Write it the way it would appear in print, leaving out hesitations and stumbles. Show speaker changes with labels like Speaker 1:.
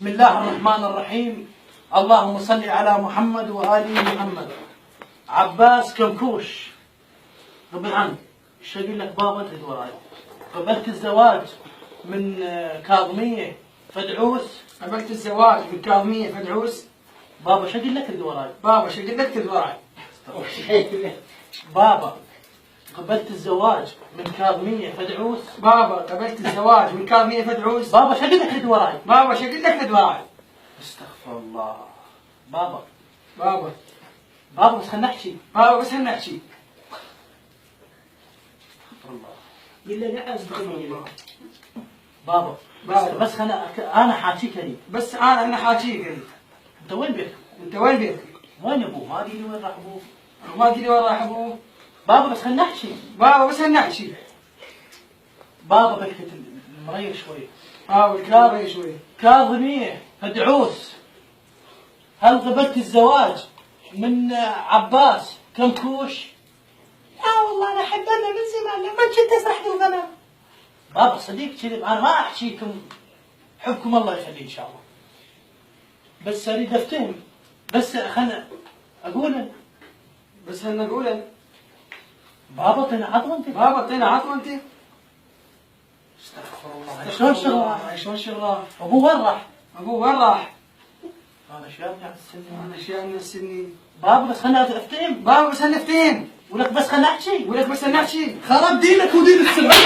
Speaker 1: بسم الله الرحمن الرحيم. اللهم صل على محمد وآل محمد. عباس كمكوش ابن عم، ايش اقول لك بابا انت وراي؟ قبلت الزواج من كاظمية فدعوس.
Speaker 2: قبلت الزواج من كاظمية فدعوس.
Speaker 1: بابا ايش اقول لك ترد وراي؟
Speaker 2: بابا ايش اقول لك ترد وراي؟
Speaker 1: بابا قبلت الزواج من كاظمية فدعوس.
Speaker 2: بابا قبلت الزواج من كاظمية فدعوس.
Speaker 1: بابا ايش اقول لك ترد وراي؟
Speaker 2: بابا ايش اقول لك ترد وراي؟
Speaker 1: استغفر الله. بابا
Speaker 2: بابا
Speaker 1: بس خلنا نحكي.
Speaker 2: بابا بس خلنا نحكي.
Speaker 1: استغفر الله.
Speaker 2: قل له لا استغفر الله.
Speaker 1: بابا بس انا حاكيك هني.
Speaker 2: بس انا حاكيك هني.
Speaker 1: انت وين بيتك؟
Speaker 2: انت وين بيتك؟
Speaker 1: وين ابوه؟ ما ادري وين راح ابوه.
Speaker 2: ما ادري وين راح ابوه.
Speaker 1: بابا بس خلنا نحكي.
Speaker 2: بابا بس خلنا نحكي.
Speaker 1: بابا بكت المرير شوي.
Speaker 2: كاظمية شوي.
Speaker 1: كاظمية فدعوس، هل قبلت الزواج من عباس كمكوش؟
Speaker 2: لا والله انا حبنا من زمان لما كنت اسرح بالغنم.
Speaker 1: بابا صديق كذب، انا ما احكيكم حبكم الله يخليه ان شاء الله، بس اريد افتهم. بس خلنا اقول.
Speaker 2: بس خلنا نقول.
Speaker 1: بابا اعطينا عطوه انت.
Speaker 2: بابا اعطينا عطوه انت.
Speaker 1: استغفر الله. شلون شغله؟
Speaker 2: شلون شغله؟
Speaker 1: ابوه وين راح؟
Speaker 2: ابوه وين راح؟
Speaker 1: انا شابني على السنين.
Speaker 2: انا شايف من السنين.
Speaker 1: بابا بس خلنا افتهم.
Speaker 2: بابا بس خلنا نفتهم.
Speaker 1: ولك بس خلنا احكي.
Speaker 2: ولك بس خلنا نحكي.
Speaker 1: خرب دينك ودين السماء.